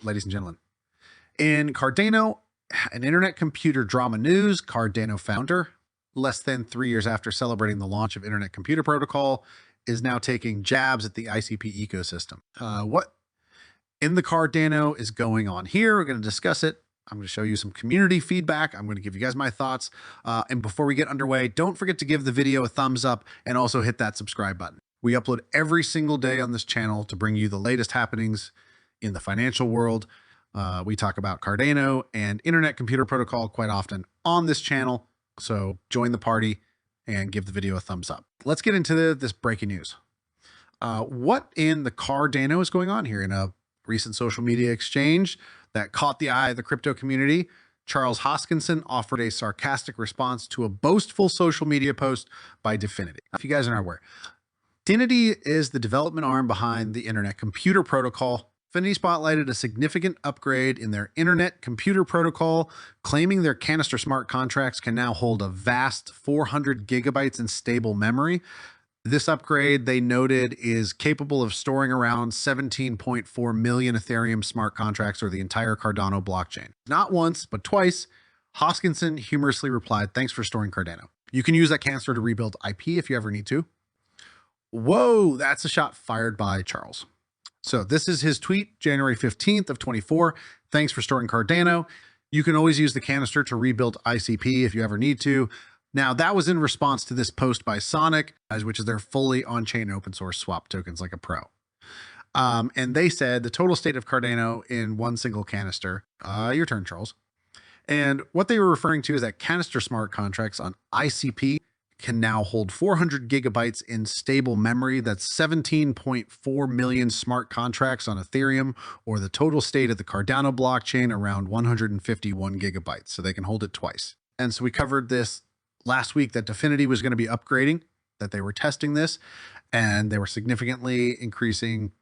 ladies and gentlemen. In Cardano, an internet computer drama news, Cardano founder, less than 3 years after celebrating the launch of Internet Computer Protocol, is now taking jabs at the ICP ecosystem. What in the Cardano is going on here? We're going to discuss it. I'm going to show you some community feedback. I'm going to give you guys my thoughts. And before we get underway, don't forget to give the video a thumbs up and also hit that subscribe button. We upload every single day on this channel to bring you the latest happenings in the financial world. We talk about Cardano and Internet Computer Protocol quite often on this channel. So join the party and give the video a thumbs up. Let's get into this breaking news. What in the Cardano is going on here? In a recent social media exchange that caught the eye of the crypto community, Charles Hoskinson offered a sarcastic response to a boastful social media post by Dfinity. If you guys are not aware, Dfinity is the development arm behind the Internet Computer Protocol. Dfinity spotlighted a significant upgrade in their Internet Computer Protocol, claiming their canister smart contracts can now hold a vast 400 gigabytes in stable memory. This upgrade, they noted, is capable of storing around 17.4 million Ethereum smart contracts, or the entire Cardano blockchain. Not once, but twice, Hoskinson humorously replied, "Thanks for storing Cardano. You can use that canister to rebuild IP if you ever need to." Whoa, that's a shot fired by Charles. So this is his tweet, January 15th of 24. "Thanks for storing Cardano. You can always use the canister to rebuild ICP if you ever need to." Now, that was in response to this post by Sonic, which is their fully on-chain open source swap tokens like a pro. And they said the total state of Cardano in one single canister. Your turn, Charles. And what they were referring to is that canister smart contracts on ICP can now hold 400 gigabytes in stable memory. That's 17.4 million smart contracts on Ethereum, or the total state of the Cardano blockchain around 151 gigabytes. So they can hold it twice. And so we covered this last week that Dfinity was going to be upgrading, that they were testing this, and they were significantly increasing,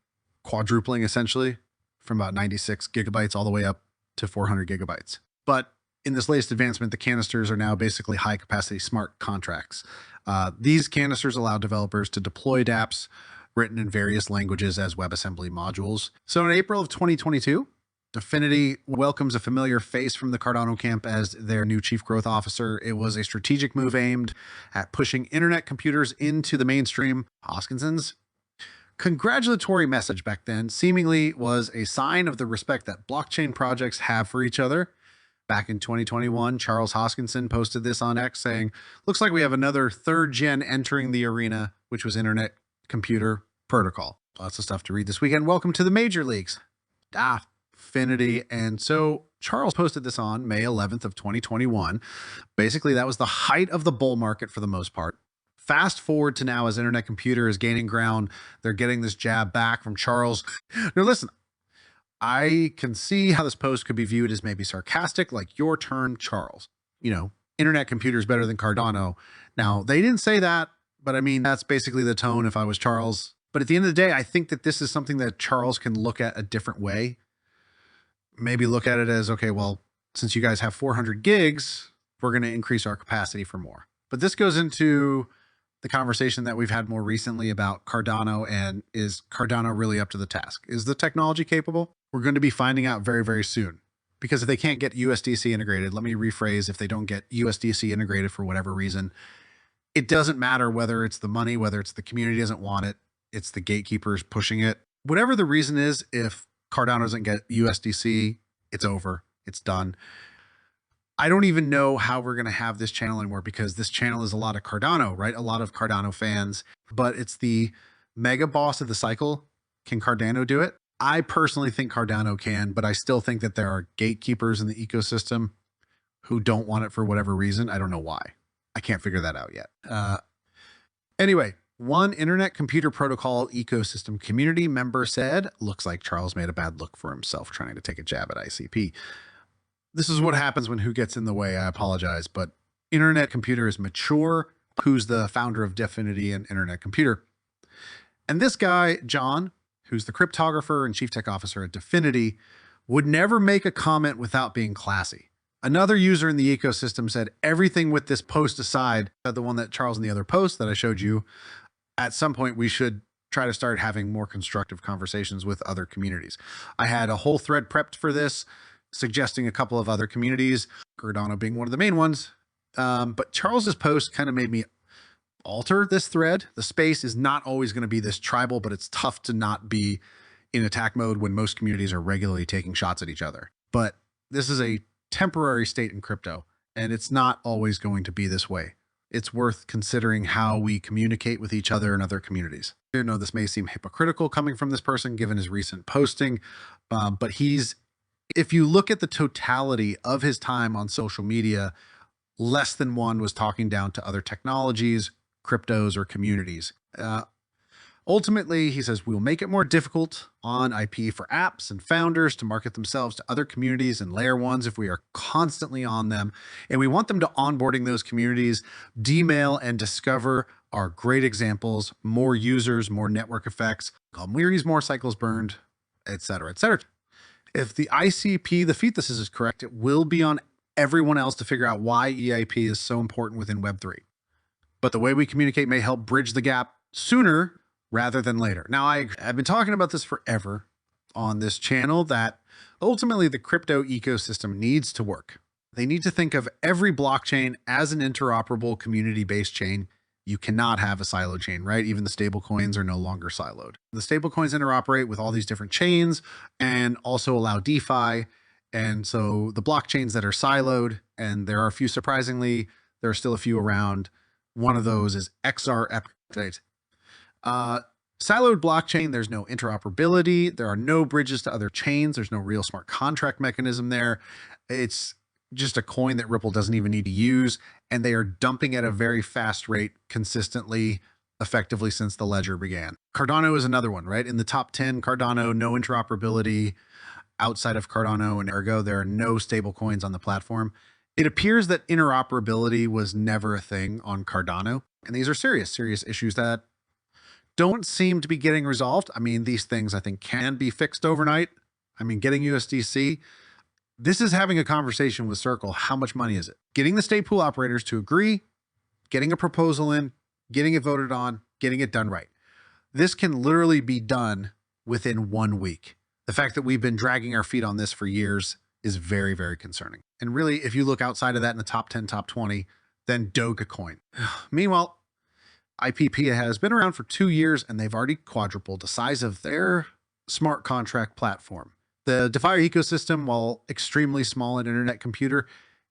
quadrupling essentially, from about 96 gigabytes all the way up to 400 gigabytes. But in this latest advancement, the canisters are now basically high capacity smart contracts. These canisters allow developers to deploy dApps written in various languages as WebAssembly modules. So in April of 2022, Dfinity welcomes a familiar face from the Cardano camp as their new chief growth officer. It was a strategic move aimed at pushing internet computers into the mainstream. Hoskinson's congratulatory message back then seemingly was a sign of the respect that blockchain projects have for each other. Back in 2021, Charles Hoskinson posted this on X saying, "Looks like we have another third gen entering the arena," which was Internet Computer Protocol. Lots of stuff to read this weekend. Welcome to the major leagues. Dfinity. And so Charles posted this on May 11th of 2021. Basically, that was the height of the bull market for the most part. Fast forward to now, as Internet Computer is gaining ground, they're getting this jab back from Charles. Now listen, I can see how this post could be viewed as maybe sarcastic, like, "Your turn, Charles. You know, Internet Computer is better than Cardano." Now, they didn't say that, but I mean, that's basically the tone if I was Charles. But at the end of the day, I think that this is something that Charles can look at a different way. Maybe look at it as, okay, well, since you guys have 400 gigs, we're going to increase our capacity for more. But this goes into the conversation that we've had more recently about Cardano, and is Cardano really up to the task? Is the technology capable? We're going to be finding out very, very soon. Because if they can't get USDC integrated, let me rephrase, if they don't get USDC integrated for whatever reason, it doesn't matter whether it's the money, whether it's the community doesn't want it, it's the gatekeepers pushing it. Whatever the reason is, if Cardano doesn't get USDC, it's over, it's done. I don't even know how we're going to have this channel anymore, because this channel is a lot of Cardano, right? A lot of Cardano fans, but it's the mega boss of the cycle. Can Cardano do it? I personally think Cardano can, but I still think that there are gatekeepers in the ecosystem who don't want it for whatever reason. I don't know why. I can't figure that out yet. Anyway, one Internet Computer Protocol ecosystem community member said, "Looks like Charles made a bad look for himself trying to take a jab at ICP." This is what happens when who gets in the way. I apologize, but Internet Computer is mature. Who's the founder of Dfinity and Internet Computer? And this guy, John, who's the cryptographer and chief tech officer at Dfinity, would never make a comment without being classy. Another user in the ecosystem said, "Everything with this post aside," the one that Charles in the other post that I showed you, "at some point we should try to start having more constructive conversations with other communities. I had a whole thread prepped for this, suggesting a couple of other communities, Cardano being one of the main ones. But Charles's post kind of made me alter this thread. The space is not always going to be this tribal, but it's tough to not be in attack mode when most communities are regularly taking shots at each other. But this is a temporary state in crypto, and it's not always going to be this way. It's worth considering how we communicate with each other and other communities. I know this may seem hypocritical coming from this person given his recent posting, but if you look at the totality of his time on social media, less than one was talking down to other technologies, cryptos, or communities. Ultimately, he says, we'll make it more difficult on IP for apps and founders to market themselves to other communities and layer ones if we are constantly on them. And we want them to onboarding those communities. Dmail and Discover are great examples. More users, more network effects, queries, more cycles burned, etc., etc. If the ICP, the thesis is correct, it will be on everyone else to figure out why EIP is so important within Web3. But the way we communicate may help bridge the gap sooner rather than later. Now, I've been talking about this forever on this channel, that ultimately the crypto ecosystem needs to work. They need to think of every blockchain as an interoperable community-based chain. You cannot have a silo chain, right? Even the stable coins are no longer siloed. The stable coins interoperate with all these different chains and also allow DeFi. And so the blockchains that are siloed, and there are a few, surprisingly, there are still a few around. One of those is XRP. Siloed blockchain, there's no interoperability. There are no bridges to other chains. There's no real smart contract mechanism there. It's just a coin that Ripple doesn't even need to use. And they are dumping at a very fast rate consistently, effectively since the ledger began. Cardano is another one, right? In the top 10, Cardano, no interoperability. Outside of Cardano and Ergo, there are no stable coins on the platform. It appears that interoperability was never a thing on Cardano. And these are serious issues that don't seem to be getting resolved. I mean, these things I think can be fixed overnight. I mean, getting USDC, this is having a conversation with Circle. How much money is it? Getting the state pool operators to agree, getting a proposal in, getting it voted on, getting it done right. This can literally be done within 1 week. The fact that we've been dragging our feet on this for years is very, very concerning. And really, if you look outside of that in the top 10, top 20, then Dogecoin. Meanwhile, IPP has been around for 2 years and they've already quadrupled the size of their smart contract platform. The DeFi ecosystem, while extremely small in internet computer,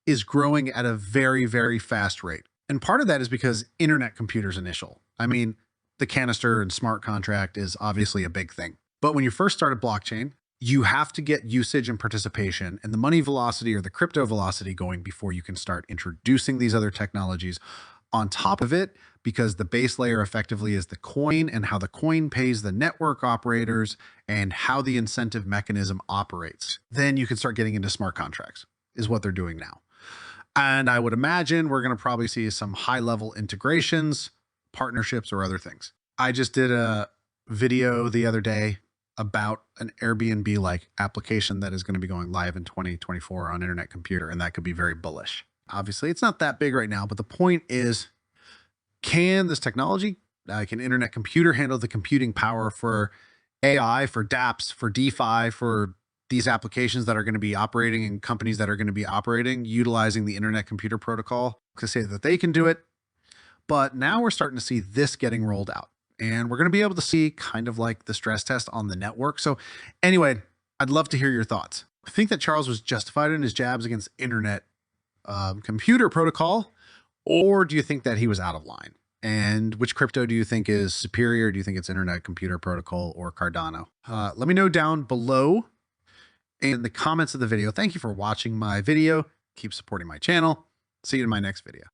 is growing at a very, very fast rate. And part of that is because internet computer's initial. I mean, the canister and smart contract is obviously a big thing. But when you first start a blockchain, you have to get usage and participation and the money velocity or the crypto velocity going before you can start introducing these other technologies on top of it, because the base layer effectively is the coin and how the coin pays the network operators and how the incentive mechanism operates. Then you can start getting into smart contracts, is what they're doing now. And I would imagine we're going to probably see some high-level integrations, partnerships, or other things. I just did a video the other day about an Airbnb-like application that is going to be going live in 2024 on Internet Computer, and that could be very bullish. Obviously, it's not that big right now, but the point is, can this technology, can Internet Computer handle the computing power for AI, for dApps, for DeFi, for these applications that are going to be operating and companies that are going to be operating, utilizing the Internet Computer Protocol, to say that they can do it? But now we're starting to see this getting rolled out, and we're going to be able to see kind of like the stress test on the network. So anyway, I'd love to hear your thoughts. I think that Charles was justified in his jabs against Internet Computer Protocol, or do you think that he was out of line? And which crypto do you think is superior? Do you think it's Internet Computer Protocol or Cardano? Let me know down below in the comments of the video. Thank you for watching my video. Keep supporting my channel. See you in my next video.